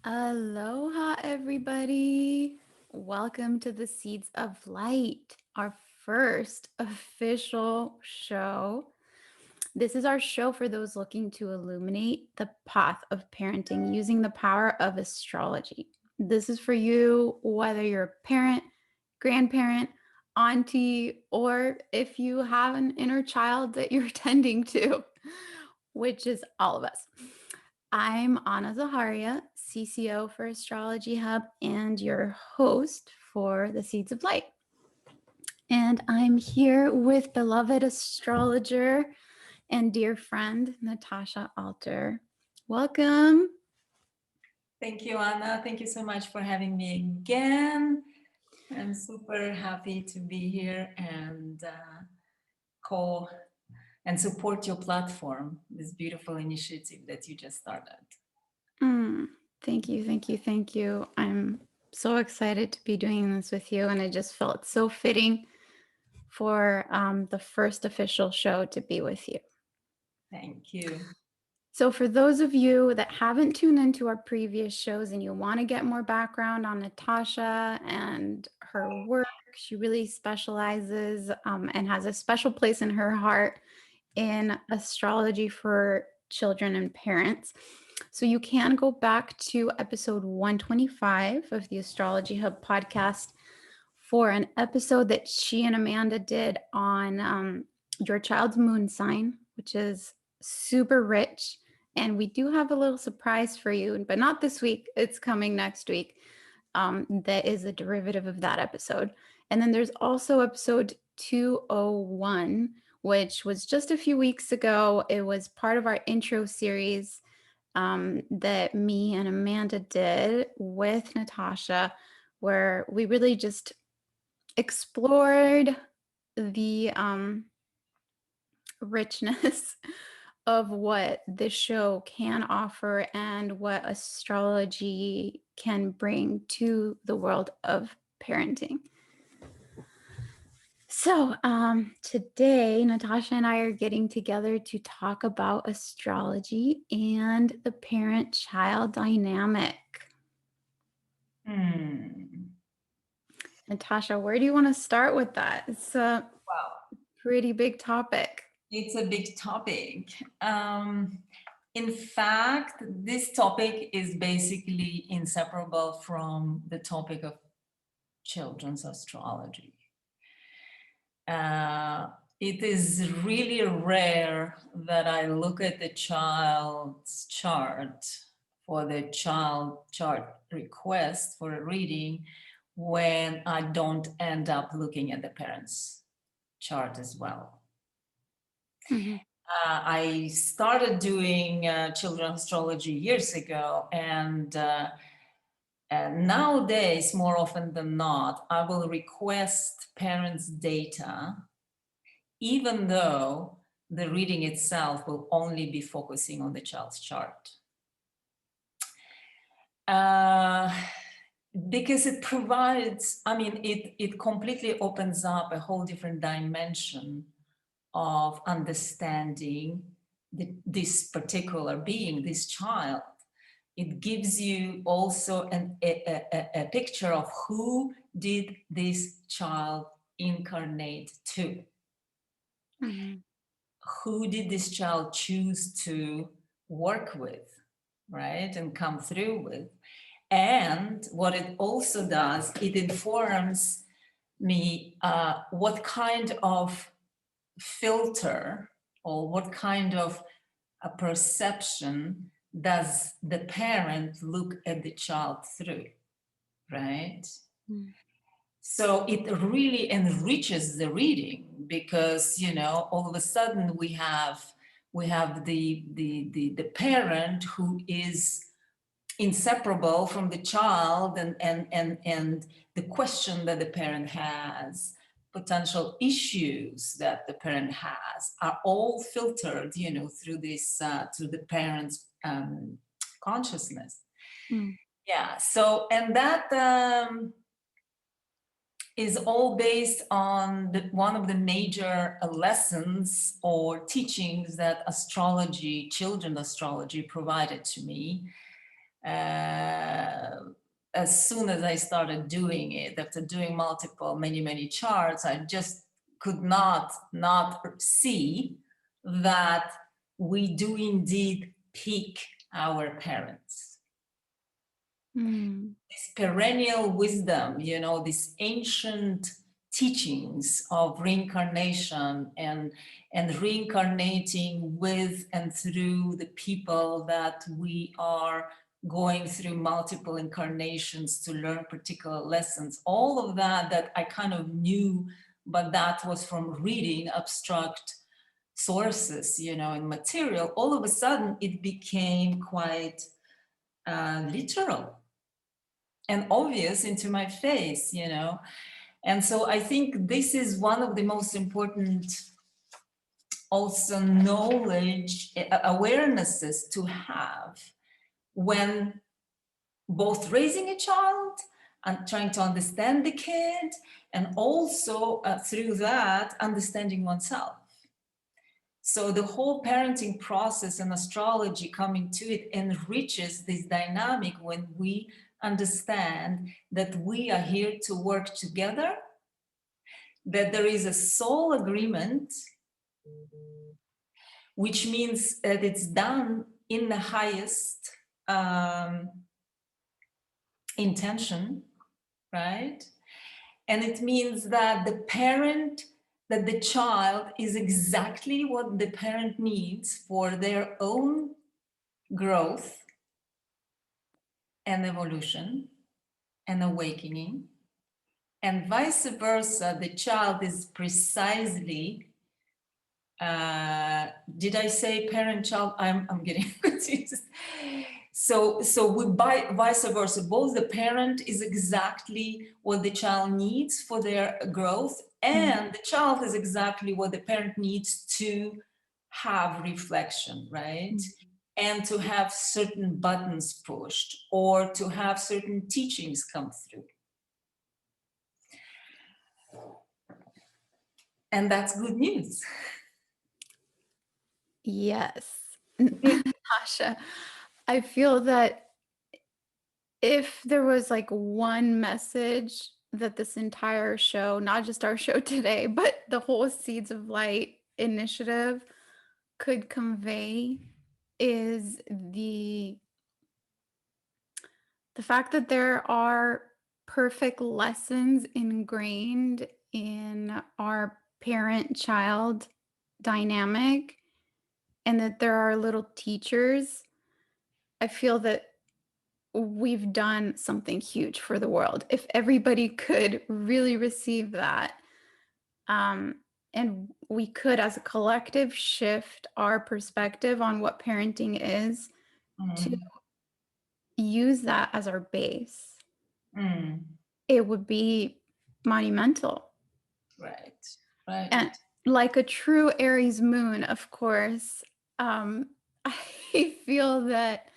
Aloha, everybody. Welcome to the Seeds of Light, our first official show. This is our show for those looking to illuminate the path of parenting using the power of astrology. This is for you, whether you're a parent, grandparent, auntie, or if you have an inner child that you're tending to, which is all of us. I'm Anna Zaharia, CCO for Astrology Hub and your host for the Seeds of Light. And I'm here with beloved astrologer and dear friend, Natasha Alter. Welcome. Thank you, Anna. Thank you so much for having me again. I'm super happy to be here and co and support your platform, this beautiful initiative that you just started. Thank you, thank you, thank you. I'm so excited to be doing this with you, and I just felt so fitting for the first official show to be with you. Thank you. So, for those of you that haven't tuned into our previous shows and you want to get more background on Natasha and her work, she really specializes and has a special place in her heart in astrology for children and parents. So, you can go back to episode 125 of the Astrology Hub podcast for an episode that she and Amanda did on your child's moon sign, which is super rich. And we do have a little surprise for you, but not this week. It's coming next week. That is a derivative of that episode. And then there's also episode 201, which was just a few weeks ago. It was part of our intro series that me and Amanda did with Natasha, where we really just explored the richness of what this show can offer and what astrology can bring to the world of parenting. So, today, Natasha and I are getting together to talk about astrology and the parent-child dynamic. Natasha, where do you want to start with that? It's a pretty big topic. It's a big topic. In fact, this topic is basically inseparable from the topic of children's astrology. It is really rare that I look at the child's chart for the child chart request for a reading when I don't end up looking at the parent's chart as well. Mm-hmm. I started doing children's astrology years ago, and nowadays, more often than not, I will request parents' data, even though the reading itself will only be focusing on the child's chart. Because it provides, it completely opens up a whole different dimension of understanding this particular being, this child. It gives you also a picture of who did this child incarnate to. Mm-hmm. Who did this child choose to work with, right? And come through with. And what it also does, it informs me what kind of filter or what kind of a perception does the parent look at the child through, right? Mm. So it really enriches the reading because, all of a sudden we have the parent who is inseparable from the child, and the question that the parent has, potential issues that the parent has, are all filtered, through this through the parent's consciousness. Mm. Yeah. So, and that is all based on one of the major lessons or teachings that astrology, children's astrology, provided to me. as soon as I started doing it, after doing many charts, I just could not see that we do indeed pick our parents. This perennial wisdom, this ancient teachings of reincarnation and reincarnating with and through the people that we are going through multiple incarnations to learn particular lessons, all of that I kind of knew, but that was from reading abstract sources, and material. All of a sudden it became quite literal and obvious into my face, and so I think this is one of the most important also knowledge awarenesses to have when both raising a child and trying to understand the kid, and also through that understanding oneself. So the whole parenting process and astrology coming to it enriches this dynamic when we understand that we are here to work together, that there is a soul agreement, which means that it's done in the highest intention, right? And it means that the child is exactly what the parent needs for their own growth and evolution and awakening, and vice versa. The child is precisely, did I say parent-child? I'm getting confused. So we vice versa. Both the parent is exactly what the child needs for their growth, and the child is exactly what the parent needs to have reflection, right? And to have certain buttons pushed, or to have certain teachings come through. And that's good news. Yes. Natasha, I feel that if there was like one message that this entire show, not just our show today, but the whole Seeds of Light initiative could convey, is the fact that there are perfect lessons ingrained in our parent-child dynamic, and that there are little teachers. I feel that we've done something huge for the world. If everybody could really receive that, and we could, as a collective, shift our perspective on what parenting is, to use that as our base, it would be monumental. Right, right. And like a true Aries moon, of course, I feel that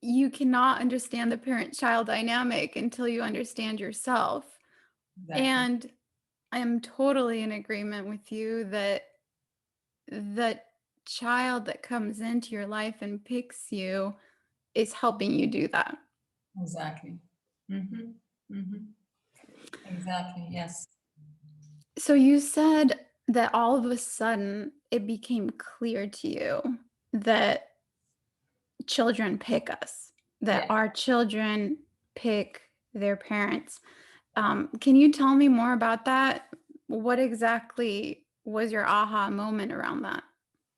you cannot understand the parent-child dynamic until you understand yourself. Exactly. And I am totally in agreement with you that the child that comes into your life and picks you is helping you do that. Exactly. Exactly, yes. So you said that all of a sudden it became clear to you that children pick us, that our children pick their parents. Can you tell me more about that? What exactly was your aha moment around that?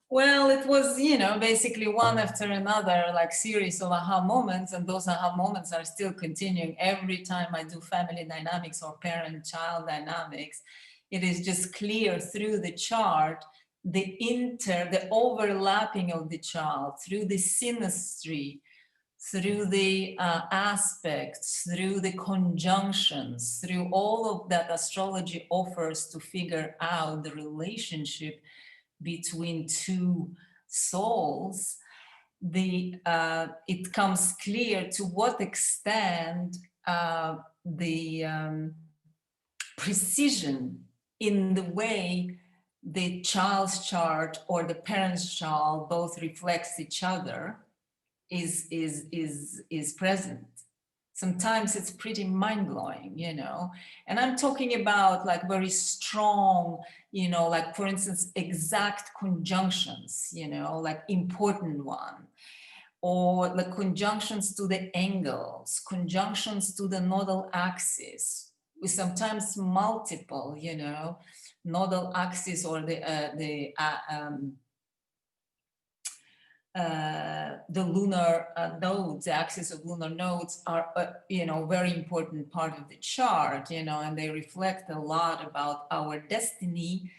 Well, it was, basically one after another, like series of aha moments. And those aha moments are still continuing every time I do family dynamics or parent-child dynamics. It is just clear through the chart, the overlapping of the child, through the synastry, through the aspects, through the conjunctions, through all of that astrology offers to figure out the relationship between two souls, it comes clear to what extent the precision in the way the child's chart or the parent's chart both reflects each other is present. Sometimes it's pretty mind-blowing, and I'm talking about like very strong, like for instance exact conjunctions, like important one, or the conjunctions to the angles, conjunctions to the nodal axis, with sometimes multiple, nodal axis, or the lunar nodes, the axis of lunar nodes are, very important part of the chart, and they reflect a lot about our destiny.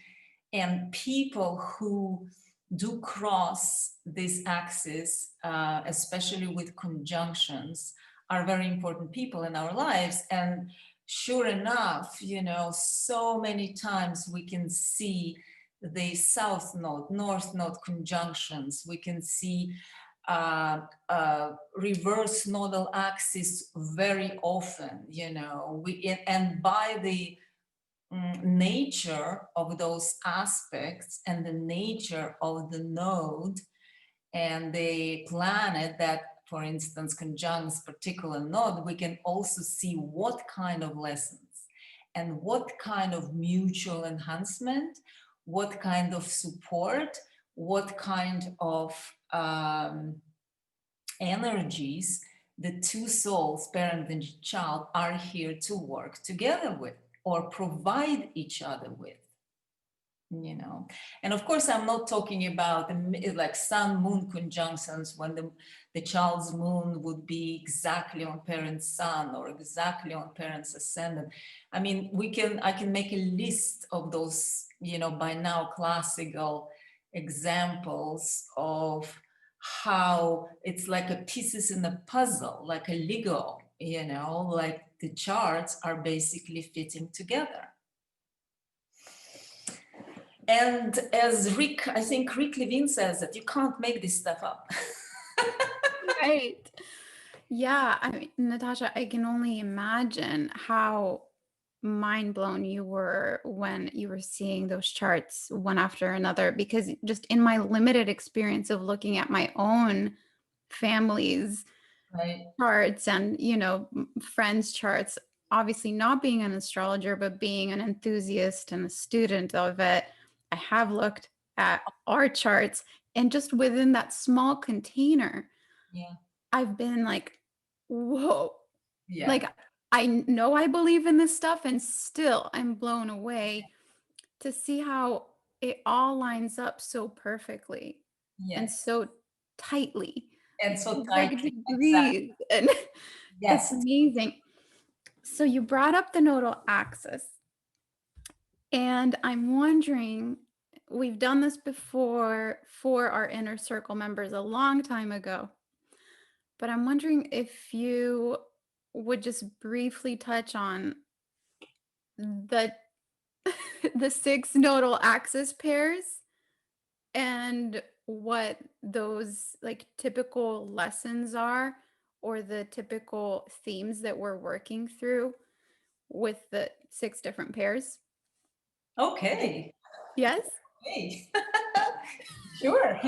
And people who do cross this axis, especially with conjunctions, are very important people in our lives. And sure enough, so many times we can see the south node, north node conjunctions. We can see reverse nodal axis very often, and by the nature of those aspects and the nature of the node and the planet that, for instance, conjuncts particular node, we can also see what kind of lessons and what kind of mutual enhancement, what kind of support, what kind of energies the two souls, parent and child, are here to work together with or provide each other with. And of course I'm not talking about like sun moon conjunctions when the child's moon would be exactly on parent's sun or exactly on parent's ascendant. I mean, I can make a list of those, by now classical examples of how it's like a pieces in a puzzle, like a Lego, like the charts are basically fitting together. And as I think Rick Levine says, that you can't make this stuff up. Right. Yeah. I mean, Natasha, I can only imagine how mind blown you were when you were seeing those charts one after another, because just in my limited experience of looking at my own family's Right. charts and, friends' charts, obviously not being an astrologer, but being an enthusiast and a student of it, I have looked at our charts, and just within that small container, Yeah. I've been like, whoa. Yeah. Like, I know I believe in this stuff, and still I'm blown away to see how it all lines up so perfectly and Yes. so tightly. And so It's like tightly. Exactly. degrees, and it's Yes. amazing. So you brought up the nodal axis, and I'm wondering, we've done this before for our inner circle members a long time ago, but I'm wondering if you would just briefly touch on the the six nodal axis pairs and what those like typical lessons are, or the typical themes that we're working through with the six different pairs. Okay. Yes. Hey. Sure.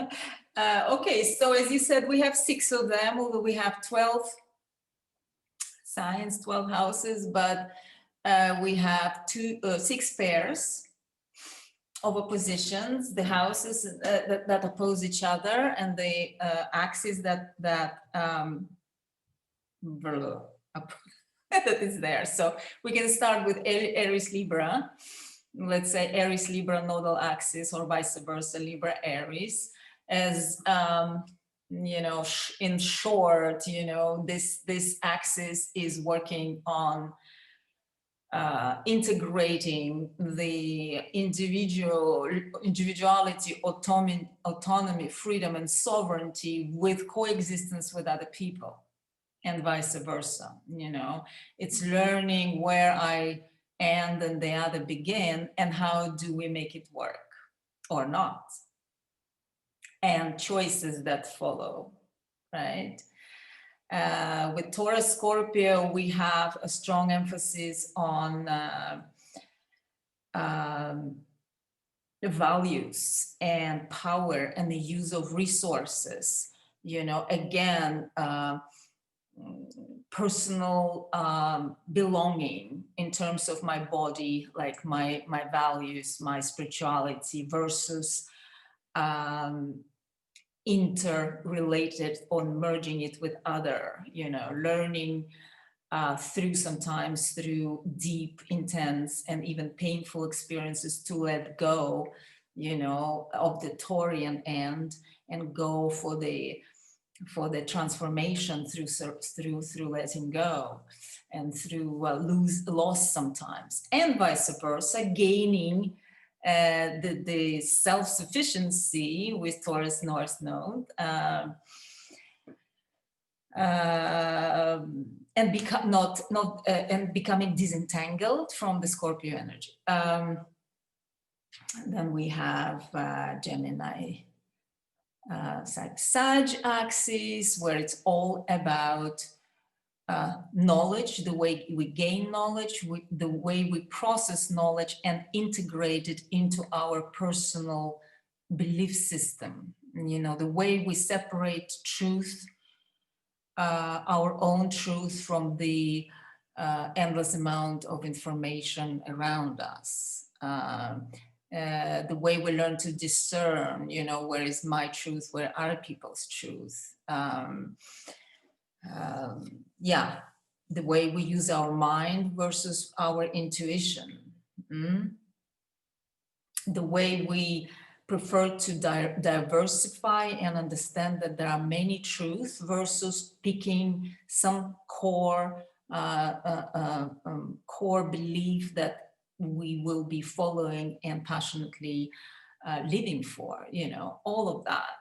Okay. So as you said, we have six of them, although we have 12 signs, 12 houses, but we have six pairs of oppositions, the houses that oppose each other, and the axis that that is there. So we can start with Aries Libra. Let's say Aries Libra nodal axis, or vice versa, Libra Aries. As in short, this axis is working on integrating the individuality, autonomy, freedom, and sovereignty with coexistence with other people, and vice versa. It's learning where I end and the other begin, and how do we make it work or not, and choices that follow, right? With Taurus Scorpio, we have a strong emphasis on the values and power and the use of resources. again, personal belonging in terms of my body, like my values, my spirituality, versus interrelated or merging it with other, learning sometimes through deep, intense, and even painful experiences to let go, of the Taurian end, and go for the transformation through letting go, and through loss sometimes, and vice versa, gaining the self-sufficiency with Taurus North Node, and becoming disentangled from the Scorpio energy. Then we have Gemini Sag axis, where it's all about knowledge, the way we gain knowledge, the way we process knowledge and integrate it into our personal belief system. The way we separate truth, our own truth, from the endless amount of information around us. The way we learn to discern, where is my truth, where are people's truth. The way we use our mind versus our intuition. The way we prefer to diversify and understand that there are many truths versus picking some core belief that we will be following and passionately living for, all of that.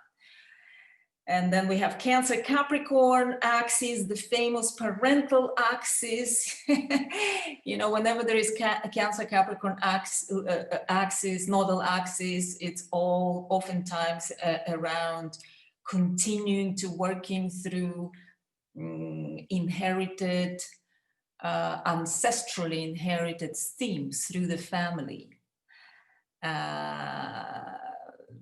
And then we have Cancer Capricorn axis, the famous parental axis. Whenever there is Cancer Capricorn axis, Nodal Axis, it's all oftentimes around continuing to working through inherited, ancestrally inherited themes through the family.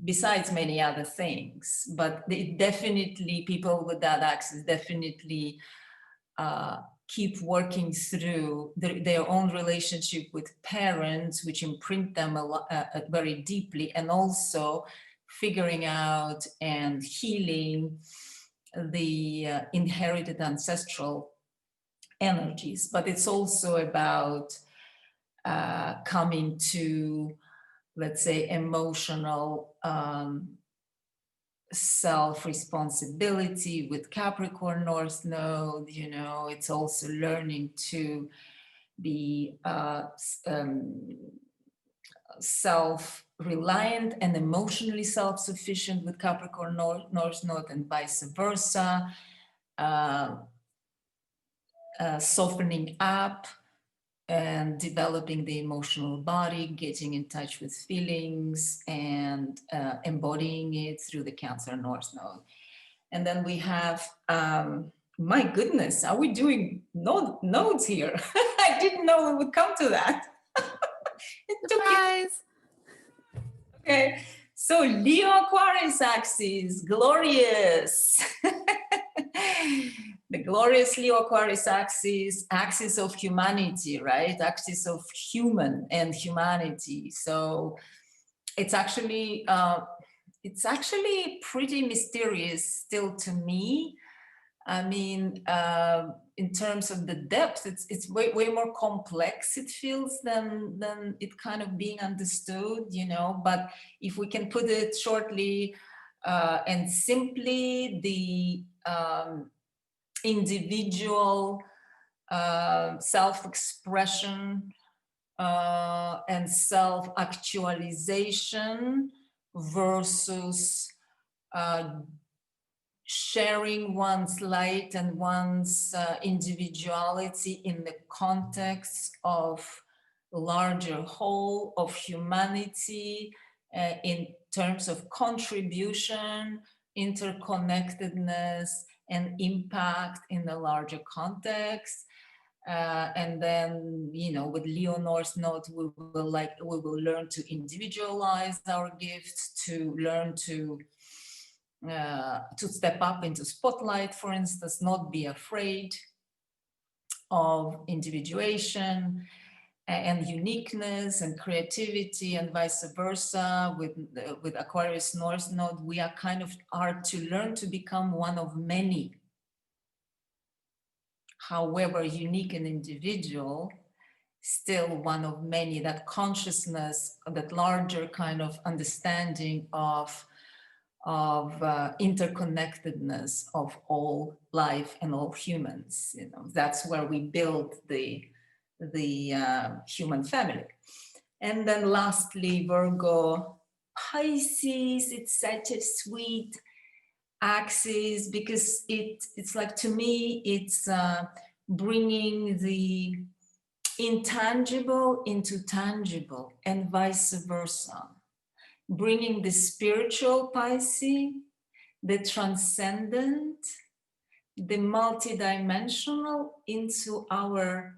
Besides many other things, but it definitely, people with that axis definitely keep working through their own relationship with parents, which imprint them very deeply, and also figuring out and healing the inherited ancestral energies. But it's also about coming to, let's say, emotional self-responsibility with Capricorn North Node. It's also learning to be self-reliant and emotionally self-sufficient with Capricorn North Node, and vice versa. Softening up and developing the emotional body, getting in touch with feelings, and embodying it through the Cancer North Node. And then we have, my goodness, are we doing nodes here? I didn't know we would come to that. Surprise! Okay, so Leo Aquarius axis, glorious. The glorious Leo Aquarius axis of humanity, right? Axis of human and humanity. So it's actually pretty mysterious still to me. I mean, in terms of the depth, it's way more complex, it feels, than it kind of being understood, But if we can put it shortly and simply, the individual self-expression and self-actualization versus sharing one's light and one's individuality in the context of larger whole of humanity, in terms of contribution, interconnectedness, and impact in the larger context. And then, with Leo North Node, we will learn to individualize our gifts, to learn to to step up into spotlight, for instance, not be afraid of individuation and uniqueness and creativity, and vice versa. With Aquarius North Node, we are to learn to become one of many, however unique and individual, still one of many. That consciousness, that larger kind of understanding of interconnectedness of all life and all humans. That's where we build the human family. And then lastly, Virgo, Pisces. It's such a sweet axis, because it's like, to me, it's bringing the intangible into tangible and vice versa, bringing the spiritual Pisces, the transcendent, the multidimensional into our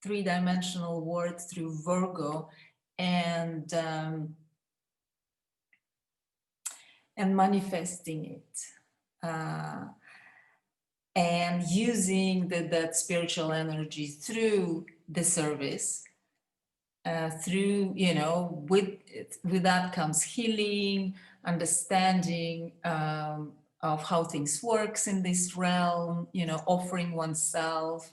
three-dimensional world through Virgo, and manifesting it, and using that spiritual energy through the service, through, with that comes healing, understanding of how things works in this realm, offering oneself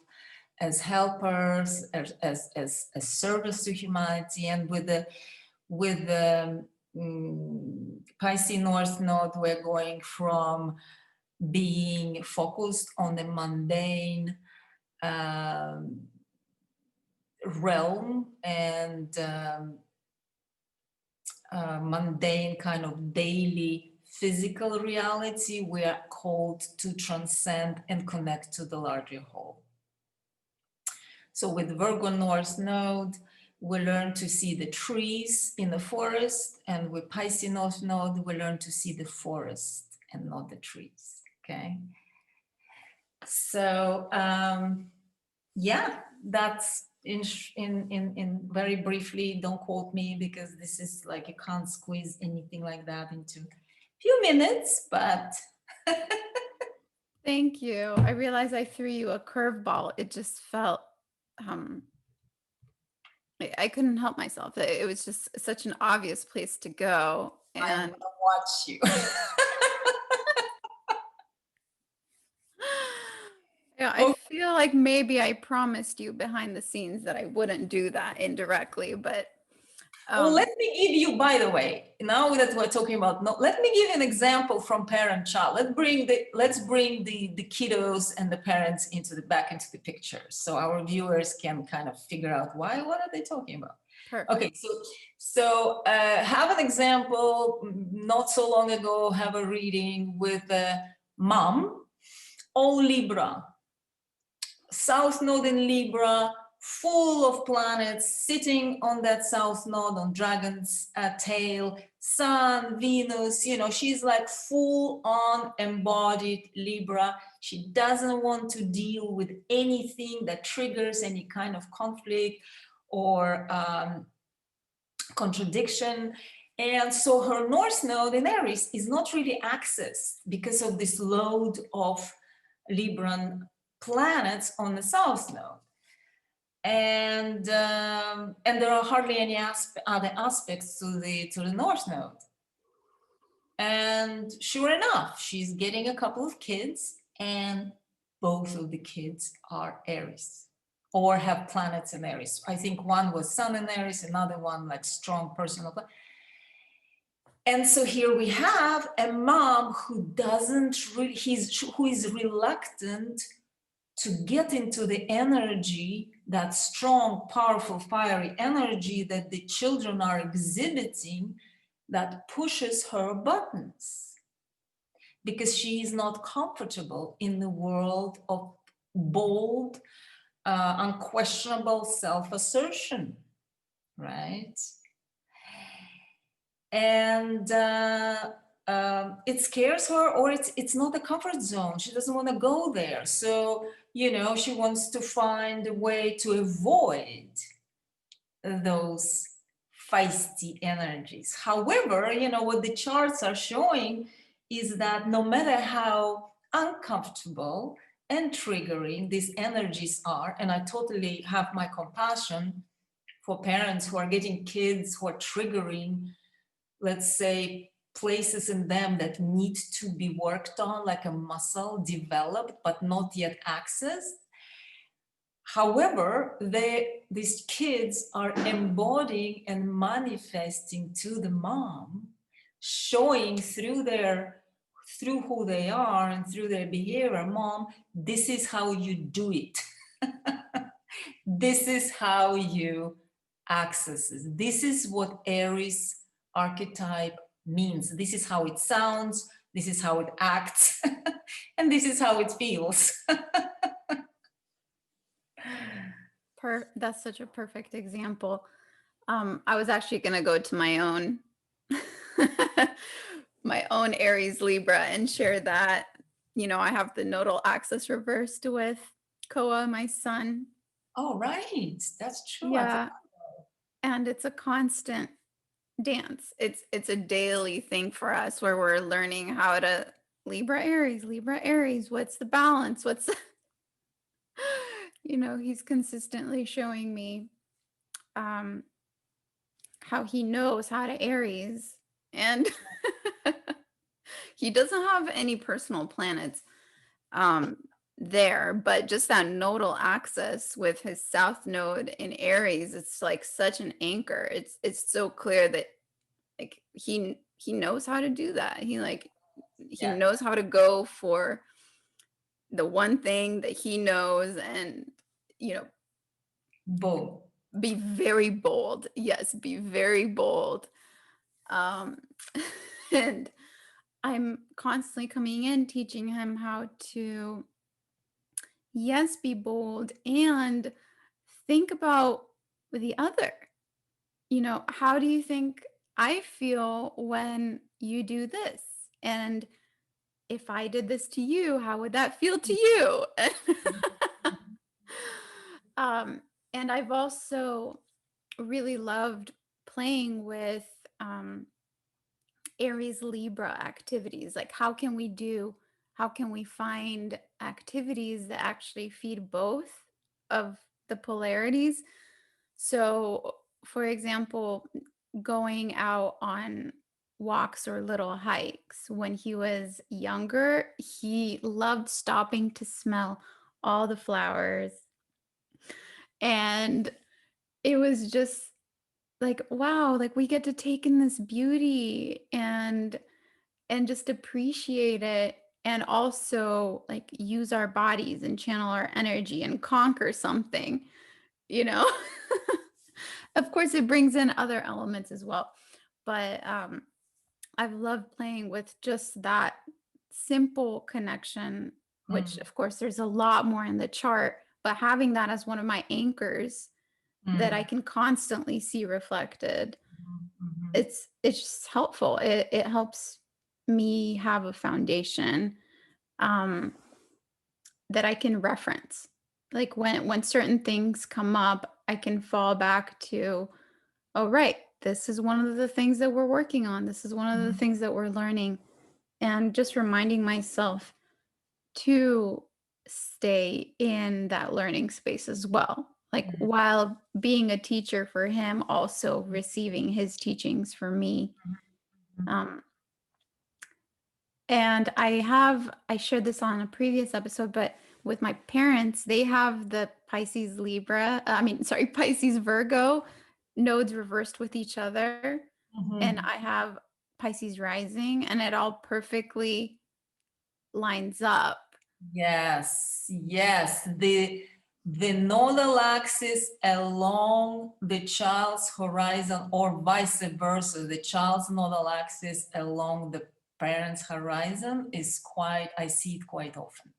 as helpers, as service to humanity. And with the Pisces North Node, we're going from being focused on the mundane realm and mundane kind of daily physical reality. We are called to transcend and connect to the larger whole. So with Virgo North Node, we learn to see the trees in the forest, and with Pisces North Node, we learn to see the forest and not the trees. Okay. So yeah, that's in very briefly. Don't quote me, because this is like, you can't squeeze anything like that into a few minutes, but Thank you. I realized I threw you a curveball. It just felt I couldn't help myself. It was just such an obvious place to go. I'm And gonna watch you. yeah, I feel like maybe I promised you behind the scenes that I wouldn't do that indirectly, but Well, let me give you, by the way, now that we're talking about, let me give you an example from parent-child. Let's bring the kiddos and the parents back into the picture, so our viewers can kind of figure out what are they talking about. perfect. Okay, so have an example. Not so long ago, have a reading with a mom, all Libra, South Node in Libra, full of planets sitting on that South Node, on Dragon's tail, Sun, Venus, she's like full on embodied Libra. She doesn't want to deal with anything that triggers any kind of conflict or contradiction. And so her North Node in Aries is not really accessed because of this load of Libran planets on the South Node. And there are hardly any other aspects to the North Node. And sure enough, she's getting a couple of kids, and both of the kids are Aries or have planets in Aries. I think one was Sun in Aries, another one like strong personal. And so here we have a mom who who is reluctant to get into the energy, that strong, powerful, fiery energy that the children are exhibiting, that pushes her buttons, because she is not comfortable in the world of bold, unquestionable self-assertion, right? And it scares her, or it's not a comfort zone. She doesn't want to go there. So, she wants to find a way to avoid those feisty energies. However, what the charts are showing is that no matter how uncomfortable and triggering these energies are, and I totally have my compassion for parents who are getting kids who are triggering, let's say, places in them that need to be worked on, like a muscle developed but not yet accessed. However, these kids are embodying and manifesting to the mom, showing through who they are and through their behavior, mom, this is how you do it. This is how you access it. This is what Aries archetype means. This is how it sounds. This is how it acts. And this is how it feels. That's such a perfect example. I was actually going to go to my own my own Aries Libra and share that. I have the Nodal Axis reversed with Koa, my son. Oh, right. That's true. Yeah. And it's a constant dance. It's a daily thing for us where we're learning how to Libra Aries, what's the balance? He's consistently showing me how he knows how to Aries, and he doesn't have any personal planets there, but just that nodal axis with his south node in Aries, it's like such an anchor. It's so clear that like he knows how to do that. He knows how to go for the one thing that he knows, and Boom. be very bold. Yes, be very bold. And I'm constantly coming in teaching him how to, yes, be bold and think about the other. How do you think I feel when you do this? And if I did this to you, how would that feel to you? And I've also really loved playing with Aries Libra activities. Like, how can we find activities that actually feed both of the polarities? So, for example, going out on walks or little hikes. When he was younger, he loved stopping to smell all the flowers. And it was just like, wow, like we get to take in this beauty and just appreciate it, and also like use our bodies and channel our energy and conquer something, you know. Of course it brings in other elements as well, but I've loved playing with just that simple connection, which of course there's a lot more in the chart, but having that as one of my anchors that I can constantly see reflected, it's just helpful. It helps me have a foundation that I can reference. Like when certain things come up, I can fall back to, oh right, this is one of the things that we're working on. This is one of the things that we're learning. And just reminding myself to stay in that learning space as well. Like while being a teacher for him, also receiving his teachings for me. And I shared this on a previous episode, but with my parents, they have the Pisces Pisces Virgo nodes reversed with each other. And I have Pisces rising, and it all perfectly lines up. Yes, yes. The nodal axis along the child's horizon, or vice versa, the child's nodal axis along the parent's horizon is I see it quite often.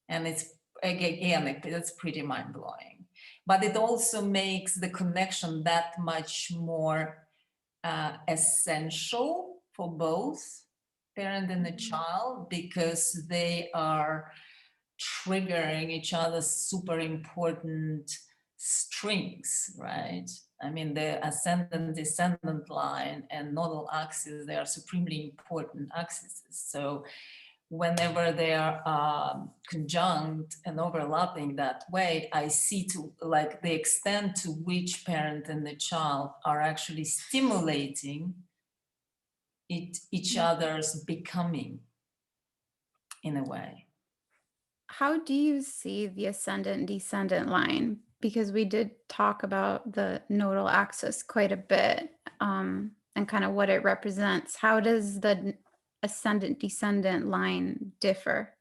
And it's, again, it's pretty mind-blowing. But it also makes the connection that much more essential for both parent and the child, because they are triggering each other's super important strings, right? I mean, the ascendant descendant line and nodal axis, they are supremely important axes. So whenever they are conjunct and overlapping that way, I see to like the extent to which parent and the child are actually stimulating each other's becoming in a way. How do you see the ascendant descendant line? Because we did talk about the nodal axis quite a bit, and kind of what it represents. How does the ascendant descendant line differ?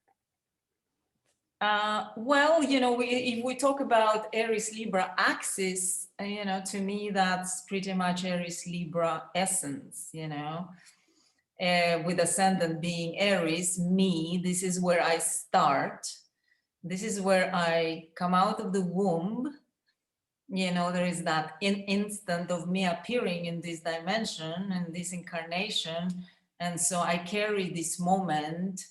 Well, if we talk about Aries Libra axis, to me, that's pretty much Aries Libra essence, with ascendant being Aries, me, this is where I start. This is where I come out of the womb. There is that instant of me appearing in this dimension and this incarnation. And so I carry this moment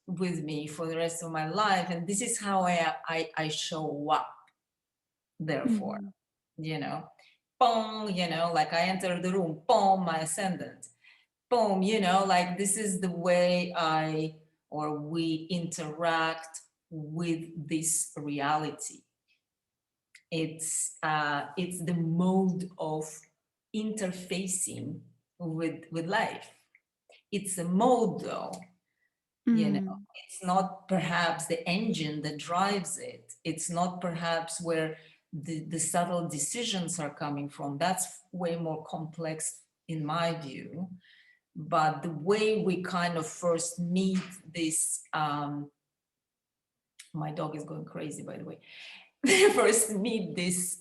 with me for the rest of my life. And this is how I show up, therefore, boom, like I enter the room, boom, my ascendant, boom, like this is the way we interact with this reality. It's the mode of interfacing with life. It's a mode, though. It's not perhaps the engine that drives it. It's not perhaps where the subtle decisions are coming from. That's way more complex in my view. But the way we kind of first meet this, my dog is going crazy, by the way. First meet this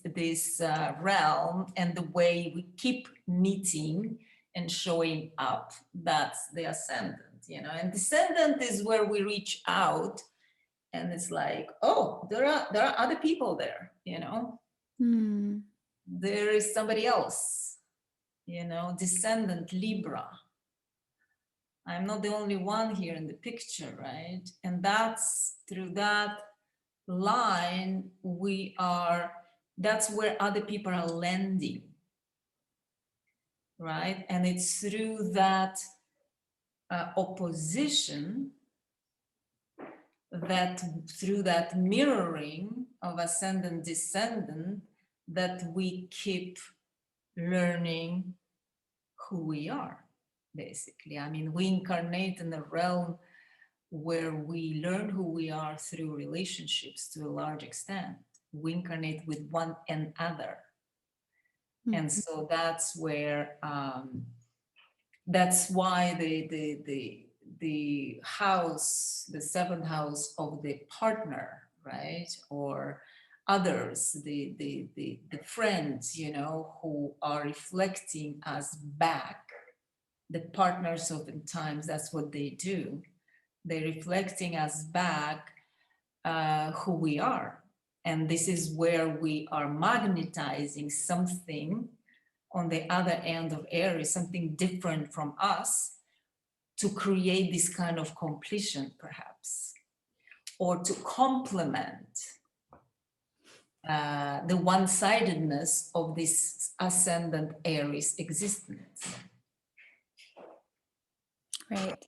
realm, and the way we keep meeting and showing up, that's the ascendant, and descendant is where we reach out and it's like, oh, there are other people there, there is somebody else, descendant Libra. I'm not the only one here in the picture, right? And that's through that line that's where other people are landing, right? And it's through that opposition, that through that mirroring of ascendant descendant, that we keep learning who we are, basically. I mean, we incarnate in a realm where we learn who we are through relationships to a large extent. We incarnate with one another. And so that's where, that's why the house, the seventh house of the partner, right? Or others, the friends, who are reflecting us back. The partners oftentimes, that's what they do. They're reflecting us back who we are. And this is where we are magnetizing something on the other end of Aries, something different from us, to create this kind of completion, perhaps, or to complement the one-sidedness of this ascendant Aries existence. Right.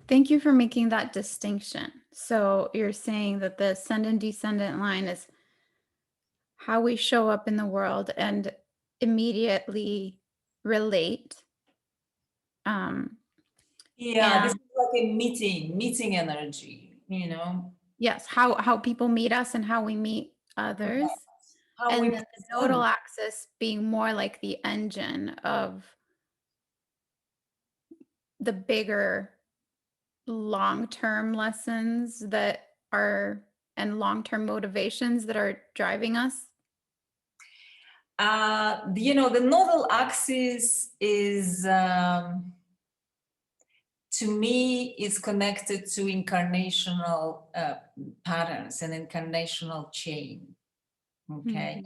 Thank you for making that distinction. So you're saying that the ascendant descendant line is how we show up in the world and immediately relate. This is like a meeting energy, Yes, how people meet us and how we meet others. How and we then the nodal axis being more like the engine of the bigger long-term lessons that are and long-term motivations that are driving us. The nodal axis is, to me, is connected to incarnational patterns and incarnational chain. Okay.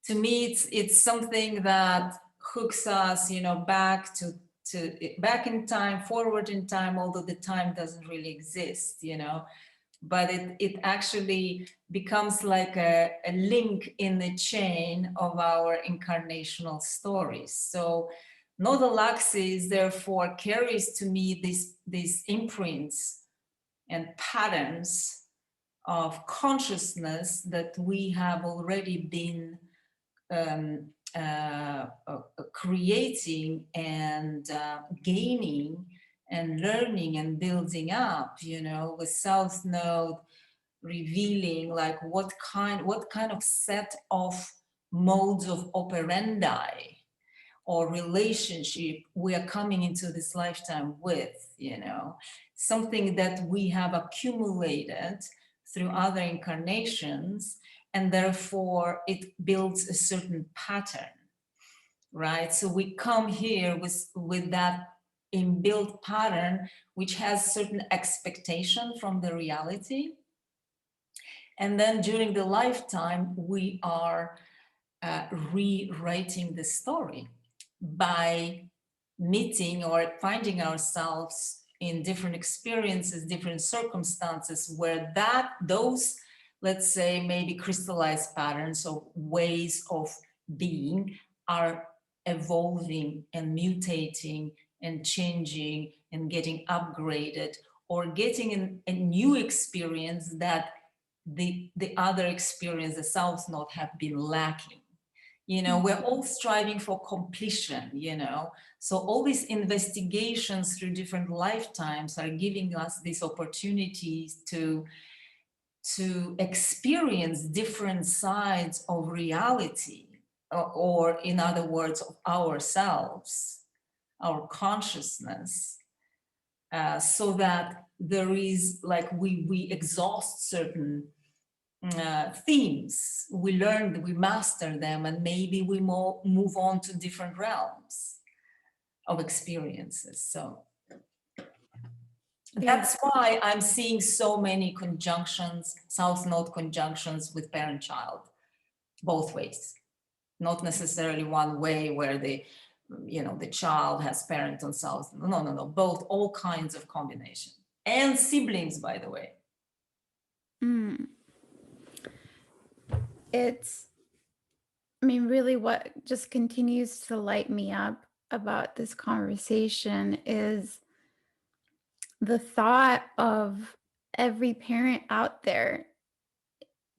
To me, it's something that hooks us, back to back in time, forward in time, although the time doesn't really exist, but it actually becomes like a link in the chain of our incarnational stories. So Nodal Axis therefore carries to me these imprints and patterns of consciousness that we have already been um, creating and gaining and learning and building up, with South Node revealing like what kind of set of modes of operandi or relationship we are coming into this lifetime with, something that we have accumulated through other incarnations, and therefore it builds a certain pattern, right? So we come here with that inbuilt pattern, which has certain expectation from the reality. And then during the lifetime, we are rewriting the story by meeting or finding ourselves in different experiences, different circumstances where those, let's say, maybe crystallized patterns or ways of being are evolving and mutating and changing and getting upgraded, or getting a new experience that the other experience, the South Node, have been lacking. We're all striving for completion, so all these investigations through different lifetimes are giving us these opportunities to experience different sides of reality, or in other words, of ourselves, our consciousness, so that there is like we exhaust certain themes, we learn, we master them, and maybe we move on to different realms of experiences. So that's why I'm seeing so many conjunctions, South Node conjunctions with parent-child, both ways, not necessarily one way where the child has parent on South. No, both, all kinds of combination, and siblings, by the way. Really what just continues to light me up about this conversation is the thought of every parent out there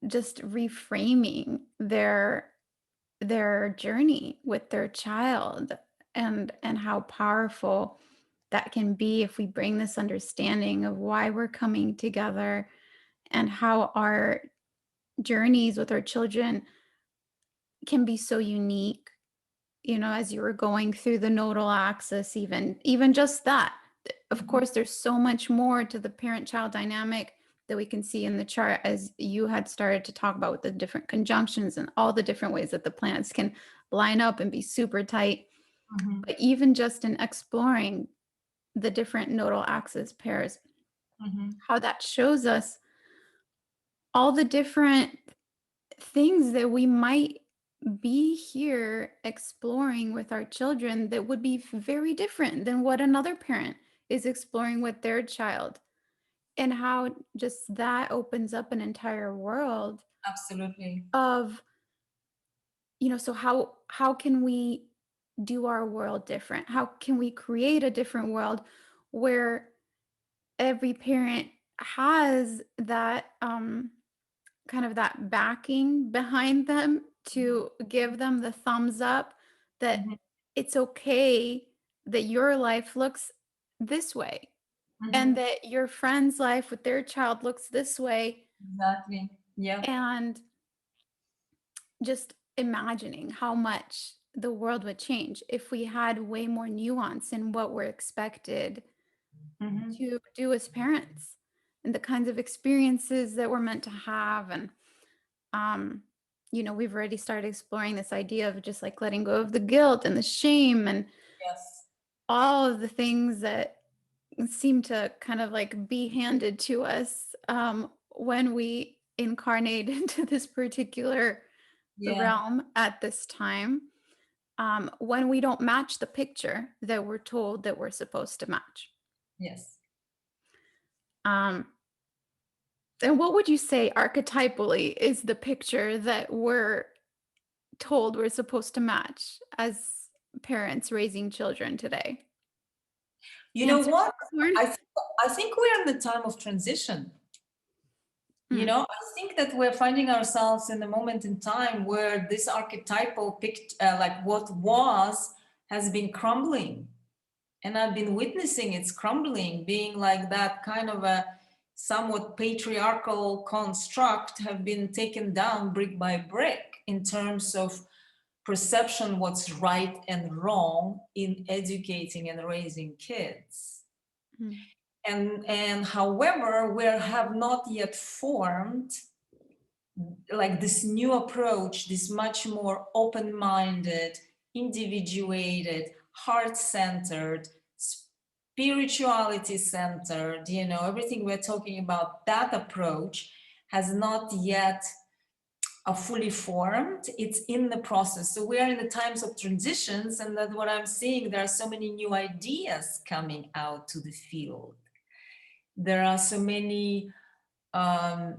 just reframing their journey with their child, and how powerful that can be if we bring this understanding of why we're coming together, and how our journeys with our children can be so unique. As you were going through the nodal axis, even just that, of course, there's so much more to the parent-child dynamic that we can see in the chart, as you had started to talk about, with the different conjunctions and all the different ways that the planets can line up and be super tight. But even just in exploring the different nodal axis pairs, how that shows us all the different things that we might be here exploring with our children that would be very different than what another parent is exploring with their child, and how just that opens up an entire world. Absolutely. Of, so how can we do our world different? How can we create a different world where every parent has that kind of that backing behind them to give them the thumbs up that it's okay that your life looks this way, and that your friend's life with their child looks this way. Exactly. Yeah. And just imagining how much the world would change if we had way more nuance in what we're expected to do as parents, and the kinds of experiences that we're meant to have. And we've already started exploring this idea of just like letting go of the guilt and the shame, and Yes. all of the things that seem to kind of like be handed to us when we incarnate into this particular realm at this time, when we don't match the picture that we're told that we're supposed to match. Yes. And what would you say archetypally is the picture that we're told we're supposed to match as parents raising children today? You know Answer what? popcorn. I, th- I think we're in the time of transition. You Mm, know, I think that we're finding ourselves in a moment in time where this archetypal picture, like what was, has been crumbling. And I've been witnessing its crumbling, being like that kind of a somewhat patriarchal construct have been taken down brick by brick in terms of perception, what's right and wrong in educating and raising kids. mm, And however, we have not yet formed like this new approach, this much more open-minded, individuated, heart-centered, spirituality centered, you know, everything we're talking about, that approach has not yet fully formed. It's in the process. So we are in the times of transitions, and that's what I'm seeing. There are so many new ideas coming out to the field. There are so many um,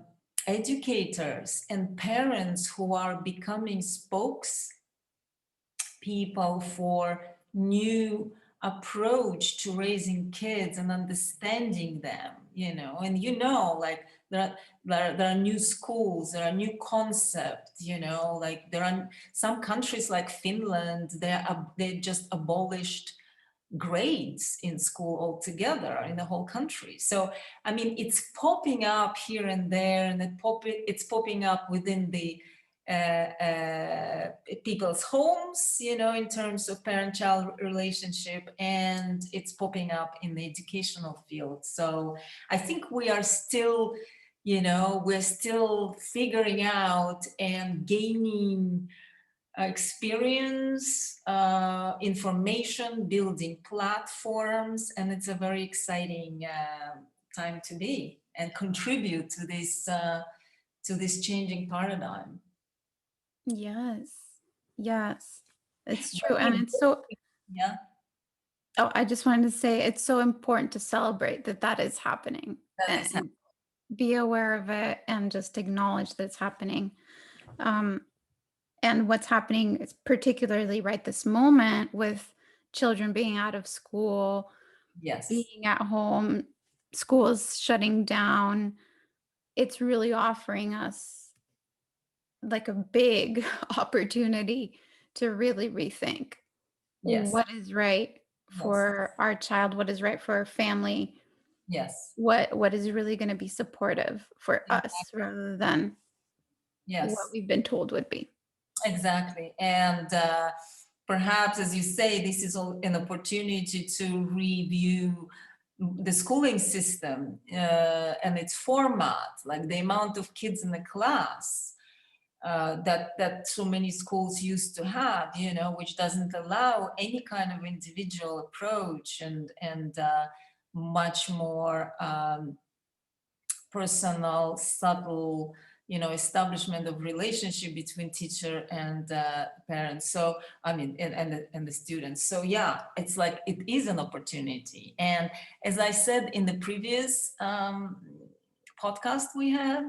educators and parents who are becoming spokespeople for new approach to raising kids and understanding them, you know. And you know, like there are new schools, there are new concepts, you know, like there are some countries like Finland, they just abolished grades in school altogether in the whole country. So I mean, it's popping up here and there, and it's popping up within the people's homes, you know, in terms of parent-child relationship, and it's popping up in the educational field. So I think we are still, you know, we're still figuring out and gaining experience, information, building platforms, and it's a very exciting time to be and contribute to this changing paradigm. yes. Yes. It's true. Very And it's so, important. Yeah, oh, I just wanted to say it's so important to celebrate that that is happening that is and be aware of it and just acknowledge that it's happening. Um, and what's happening is particularly right this moment with children being out of school, yes, being at home, schools shutting down. It's really offering us like a big opportunity to really rethink yes, what is right yes, for our child, what is right for our family, yes, what is really going to be supportive for us rather than what yes. we've been told would be. Exactly. And perhaps, as you say, this is an opportunity to review the schooling system and its format, like the amount of kids in the class that so many schools used to have, you know, which doesn't allow any kind of individual approach and much more personal, subtle, you know, establishment of relationship between teacher and parents. So I mean, and the students. So yeah, it's like it is an opportunity. And as I said in the previous podcast we had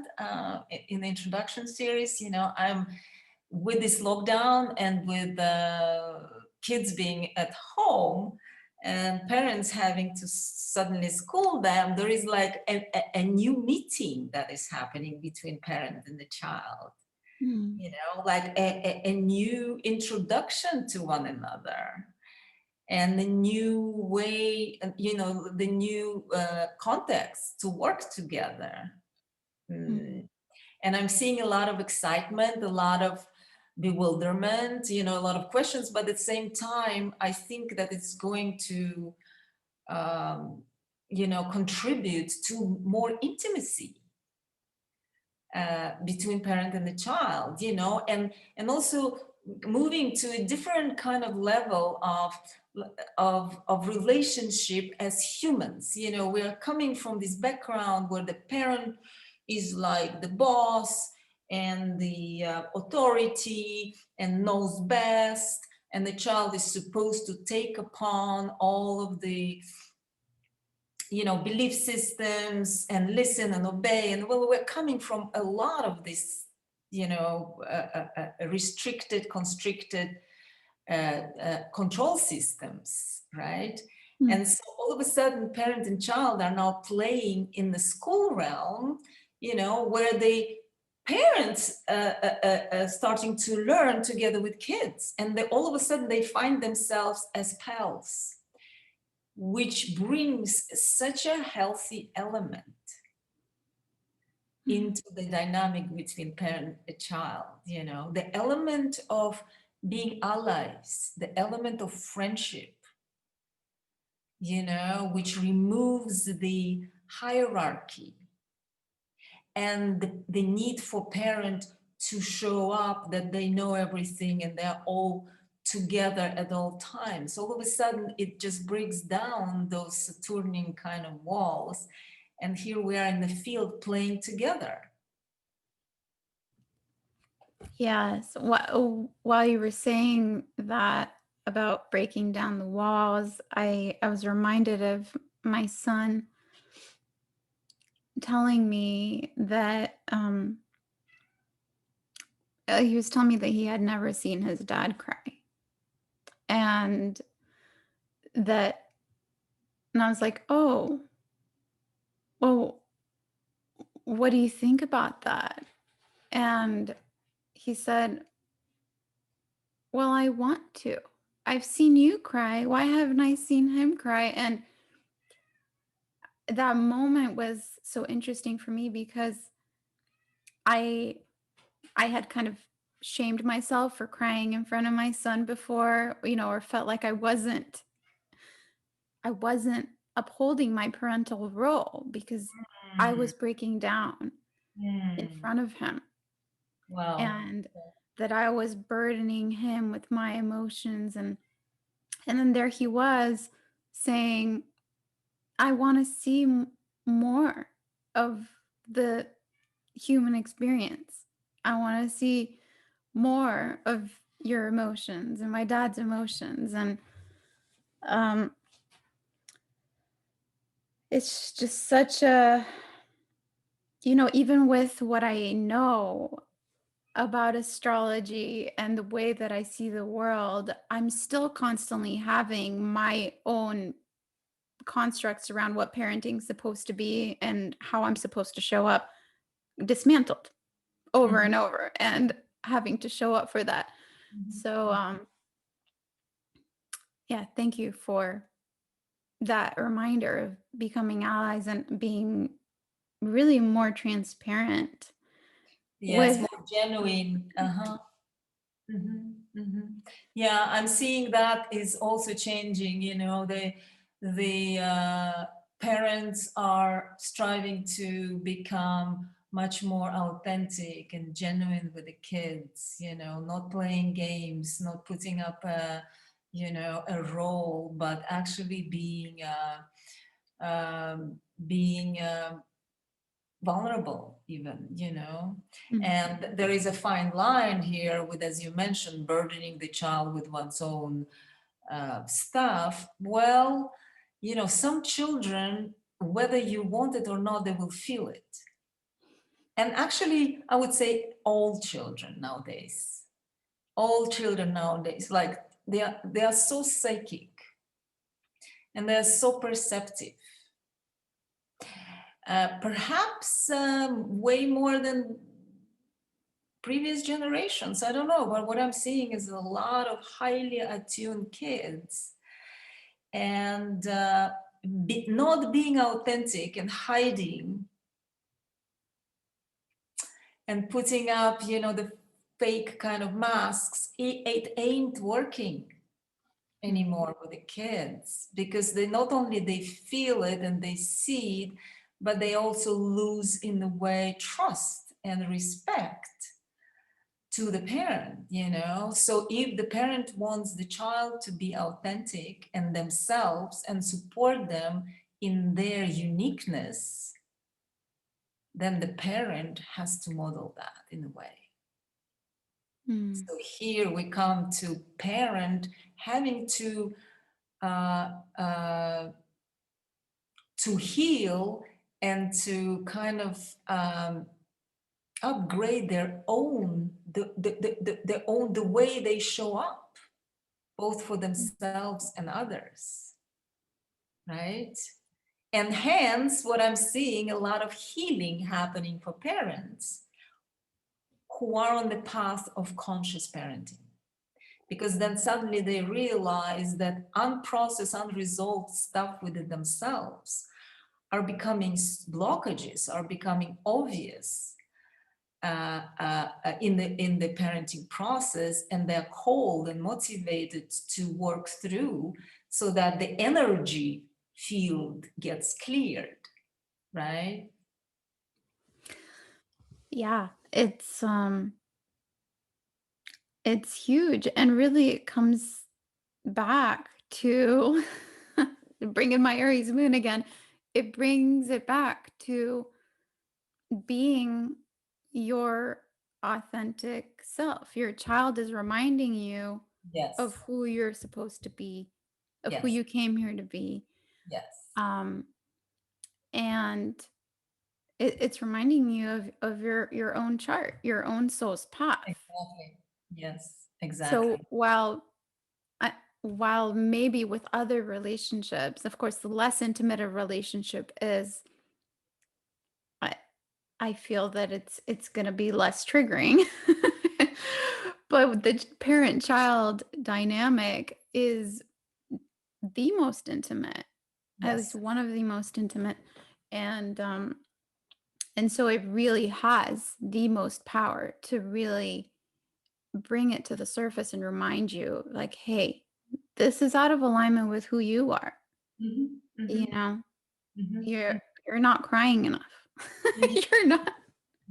in the introduction series, you know, I'm with this lockdown and with kids being at home and parents having to suddenly school them, there is like a new meeting that is happening between parent and the child, Mm, you know, like a new introduction to one another and the new way, you know, the new context to work together. mm, Mm. And I'm seeing a lot of excitement, a lot of bewilderment, you know, a lot of questions, but at the same time, I think that it's going to, um, you know, contribute to more intimacy between parent and the child, you know, and also moving to a different kind of level of relationship as humans. You know, we are coming from this background where the parent is like the boss and the authority and knows best, and the child is supposed to take upon all of the, belief systems and listen and obey. And well, we're coming from a lot of this, restricted, constricted control systems, right? Mm. And so all of a sudden, parent and child are now playing in the school realm, where the parents starting to learn together with kids, and all of a sudden they find themselves as pals, which brings such a healthy element into the dynamic between parent and child, the element of being allies, the element of friendship, which removes the hierarchy and the need for parent to show up that they know everything and they're all together at all times. All of a sudden, it just breaks down those Saturnian kind of walls. And here we are in the field playing together. Yes. While you were saying that about breaking down the walls, I was reminded of my son telling me that he was telling me that he had never seen his dad cry. And I was like, oh, well, what do you think about that? And he said, well, I want to. I've seen you cry. Why haven't I seen him cry? And that moment was so interesting for me because I had kind of shamed myself for crying in front of my son before, or felt like I wasn't upholding my parental role because I was breaking down in front of him. Wow. And that I was burdening him with my emotions, and then there he was saying, I want to see more of the human experience. I want to see more of your emotions and my dad's emotions. And it's just such a, even with what I know about astrology and the way that I see the world, I'm still constantly having my own constructs around what parenting's supposed to be and how I'm supposed to show up dismantled over and over, and having to show up for that. So yeah, thank you for that reminder of becoming allies and being really more transparent. Yes, With more genuine. Yeah, I'm seeing that is also changing. The parents are striving to become much more authentic and genuine with the kids. Not playing games, not putting up a role, but actually being vulnerable even. And there is a fine line here with, as you mentioned, burdening the child with one's own stuff. Well, some children, whether you want it or not, they will feel it. And actually, I would say all children nowadays, like they are so psychic and they're so perceptive. Perhaps way more than previous generations. I don't know, but what I'm seeing is a lot of highly attuned kids, and not being authentic and hiding and putting up, the fake kind of masks. It ain't working anymore with the kids, because they not only they feel it and they see it, but they also lose in a way trust and respect to the parent. So if the parent wants the child to be authentic and themselves and support them in their uniqueness, then the parent has to model that in a way. So here we come to parent having to to heal and to kind of upgrade their own the way they show up, both for themselves and others, right? And hence what I'm seeing, a lot of healing happening for parents who are on the path of conscious parenting, because then suddenly they realize that unprocessed, unresolved stuff within themselves are becoming blockages, are becoming obvious in the parenting process, and they're called and motivated to work through so that the energy field gets cleared, right? Yeah, it's huge, and really it comes back to bring in my Aries moon again. It brings it back to being your authentic self. Your child is reminding you of Yes, who you're supposed to be, of who yes, you came here to be. yes, Um, and it's reminding you of your own chart, your own soul's path. exactly. Yes, So exactly. while maybe with other relationships, of course, the less intimate a relationship is, I I feel that it's going to be less triggering. But the parent-child dynamic is the most intimate, at least Yes. one of the most intimate, and and so it really has the most power to really bring it to the surface and remind you, like, hey, this is out of alignment with who you are. Mm-hmm, You mm-hmm, know, mm-hmm, you're not crying enough. mm-hmm. you're not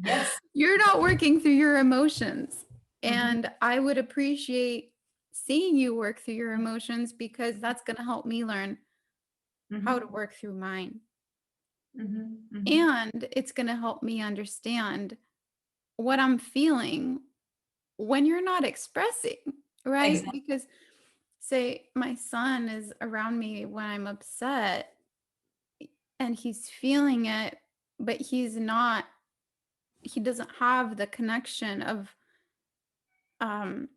Yes. you're not working through your emotions. Mm-hmm, And I would appreciate seeing you work through your emotions, because that's going to help me learn how to mm-hmm, work through mine. mm-hmm, mm-hmm. And it's going to help me understand what I'm feeling when you're not expressing, right? Exactly. Because, say, my son is around me when I'm upset and he's feeling it, but he doesn't have the connection um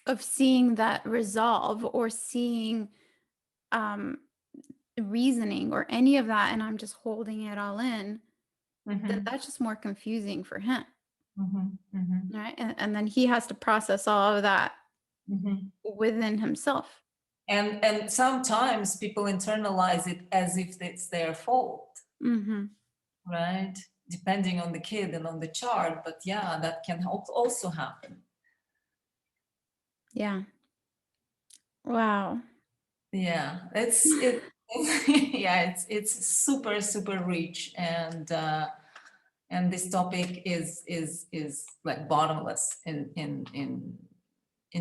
of seeing that resolve, or seeing um reasoning or any of that, and I'm just holding it all in, then Mm-hmm, that's just more confusing for him, mm-hmm, mm-hmm, right? And then he has to process all of that mm-hmm. within himself. And sometimes people internalize it as if it's their fault, Mhm. right? Depending on the kid and on the chart, but yeah, that can also happen. Yeah. Wow. Yeah, yeah, it's super super rich, and this topic is like bottomless in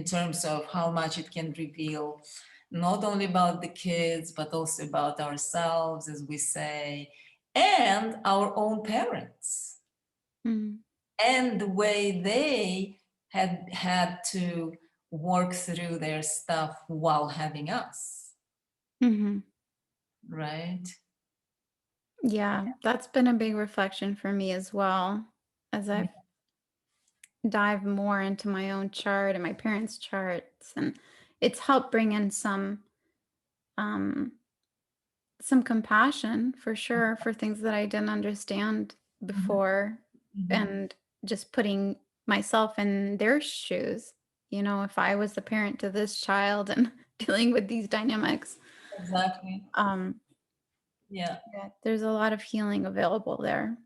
terms of how much it can reveal, not only about the kids but also about ourselves, as we say, and our own parents, Mm. and the way they had to work through their stuff while having us, Mhm. right? Yeah, that's been a big reflection for me as well, as I've dived more into my own chart and my parents' charts, and it's helped bring in um some compassion, for sure, for things that I didn't understand Mhm, before, mhm. and just putting myself in their shoes. If I was the parent to this child and dealing with these dynamics, Exactly. um, Yeah, yeah, there's a lot of healing available there.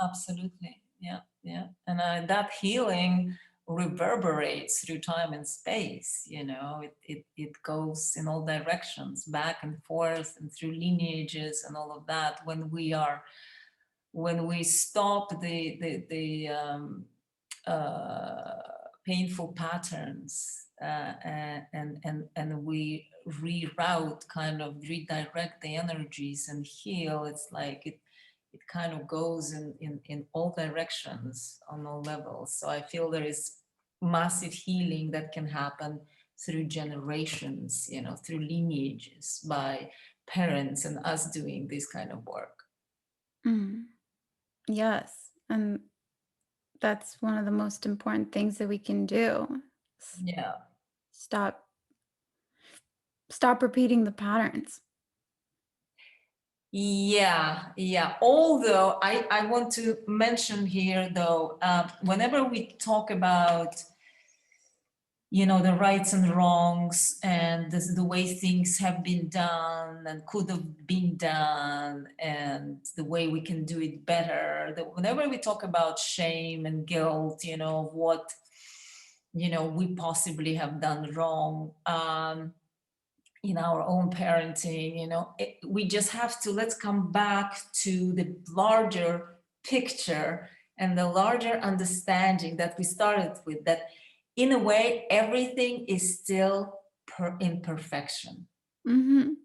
absolutely. Yeah, yeah. And that healing reverberates through time and space. It goes in all directions, back and forth, and through lineages and all of that. When we stop uh, painful patterns, and we reroute, kind of redirect the energies and heal, it's like it kind of goes in all directions on all levels. So I feel there is massive healing that can happen through generations, through lineages, by parents and us doing this kind of work. Mm. Yes. And that's one of the most important things that we can do. S- Yeah. Stop stop repeating the patterns. Yeah, yeah. Although I want to mention here, though, whenever we talk about, the rights and wrongs and the way things have been done and could have been done and the way we can do it better, whenever we talk about shame and guilt, what, we possibly have done wrong, in our own parenting, we just have to, let's come back to the larger picture and the larger understanding that we started with, that in a way everything is still imperfection, Hmm.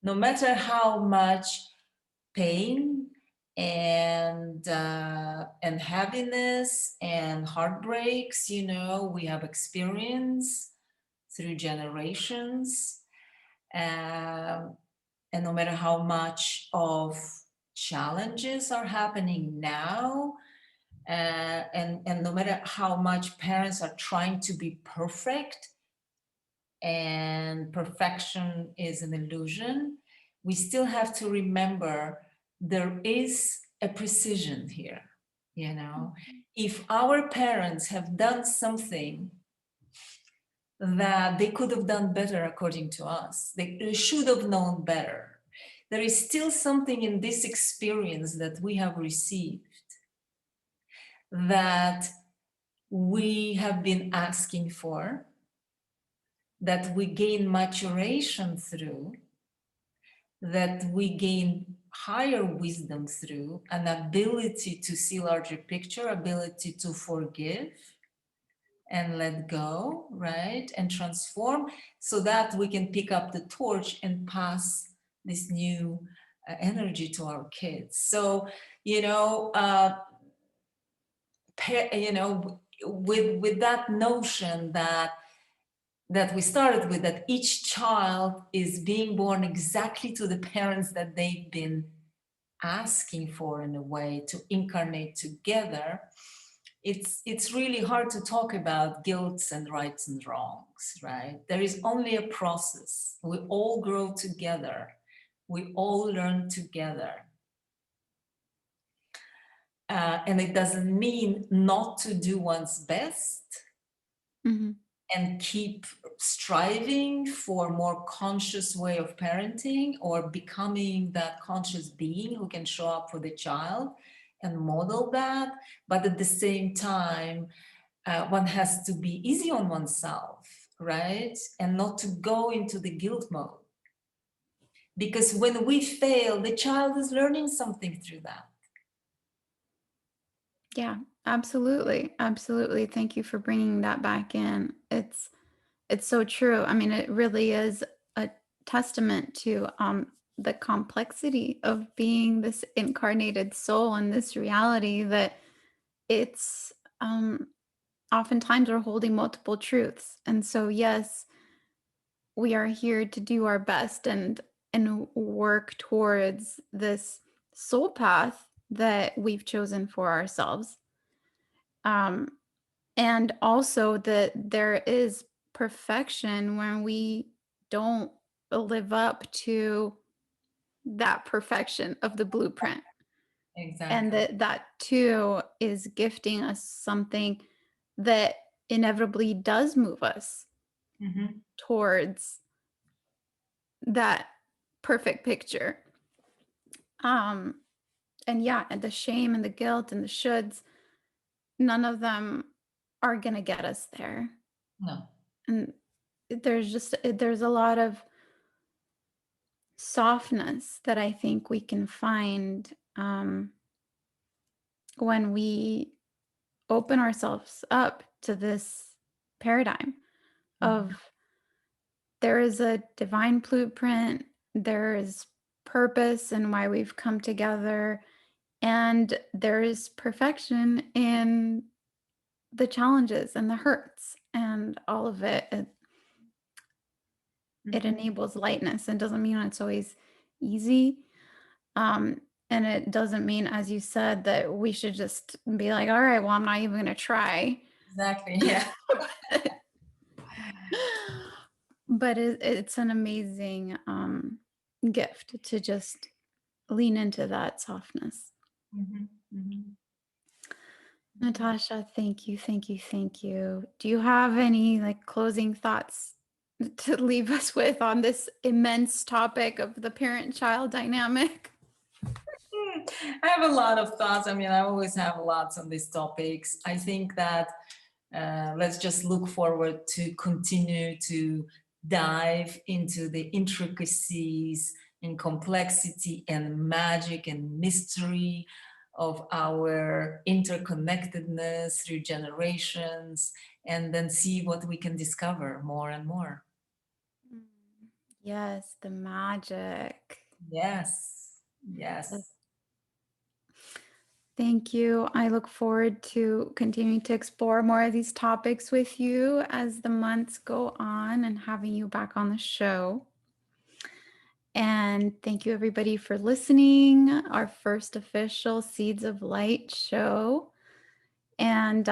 no matter how much pain and heaviness and heartbreaks we have experienced through generations. um, and no matter how much of challenges are happening now, and no matter how much parents are trying to be perfect, and perfection is an illusion, we still have to remember there is a precision here. If our parents have done something that they could have done better according to us, they should have known better, there is still something in this experience that we have received that we have been asking for, that we gain maturation through, that we gain higher wisdom through, an ability to see larger picture, ability to forgive and let go, right? And transform, so that we can pick up the torch and pass this new energy to our kids. So, you know, uh, with that notion that we started with, that each child is being born exactly to the parents that they've been asking for, in a way, to incarnate together. It's really hard to talk about guilt and rights and wrongs, right? There is only a process. We all grow together. We all learn together. And it doesn't mean not to do one's best Hmm. and keep striving for a more conscious way of parenting, or becoming that conscious being who can show up for the child and model that. But at the same time, one has to be easy on oneself, right? And not to go into the guilt mode. Because when we fail, the child is learning something through that. Yeah, absolutely. Absolutely. Thank you for bringing that back in. It's so true. I mean, it really is a testament to the complexity of being this incarnated soul in this reality, that it's oftentimes we're holding multiple truths. And so yes, we are here to do our best and work towards this soul path that we've chosen for ourselves. Um, and also that there is perfection when we don't live up to that perfection of the blueprint. And Exactly. that too is gifting us something that inevitably does move us Mhm. towards that perfect picture. Um, and yeah, and the shame and the guilt and the shoulds, none of them are gonna get us there. No. And there's a lot of softness that I think we can find when we open ourselves up to this paradigm Mhm. of there is a divine blueprint, there is purpose and why we've come together, and there is perfection in the challenges and the hurts and all of it. it enables lightness, and doesn't mean it's always easy. Um, and it doesn't mean, as you said, that we should just be like, all right, well, I'm not even going to try. Exactly. Yeah. But it's an amazing gift to just lean into that softness. Mhm, mhm. Natasha, thank you, thank you, thank you. Do you have any like closing thoughts to leave us with on this immense topic of the parent-child dynamic? I have a lot of thoughts. I mean, I always have lots on these topics. I think that let's just look forward to continue to dive into the intricacies and complexity and magic and mystery of our interconnectedness through generations, and then see what we can discover more and more. Mm. Yes, the magic. Yes, yes. Thank you. I look forward to continuing to explore more of these topics with you as the months go on and having you back on the show. And thank you, everybody, for listening. Our first official Seeds of Light show. And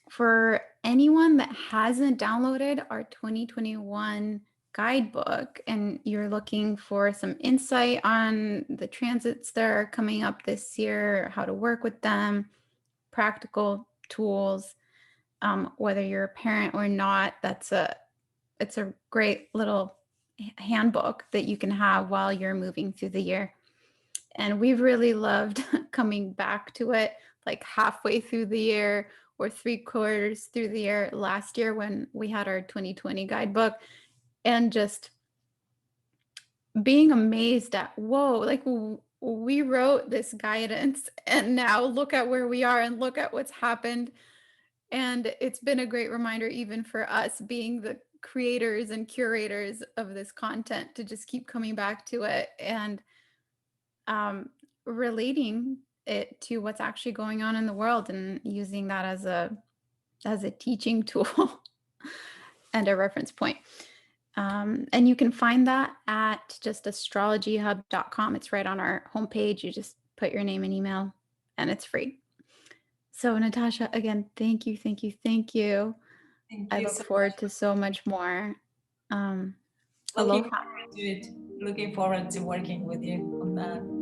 for anyone that hasn't downloaded our 2021 guidebook and you're looking for some insight on the transits that are coming up this year, how to work with them, practical tools, whether you're a parent or not, it's a great little handbook that you can have while you're moving through the year. And we've really loved coming back to it like halfway through the year or 3/4 through the year last year when we had our 2020 guidebook, and just being amazed at, whoa, like we wrote this guidance and now look at where we are and look at what's happened. And it's been a great reminder, even for us being the creators and curators of this content, to just keep coming back to it and um, relating it to what's actually going on in the world and using that as a teaching tool and a reference point. And you can find that at just astrologyhub.com. It's right on our homepage. You just put your name and email, and it's free. So, Natasha, again, thank you, thank you, thank you. Thank I you look so forward much. to so much more. Looking Aloha. forward to it. Looking forward to working with you on that.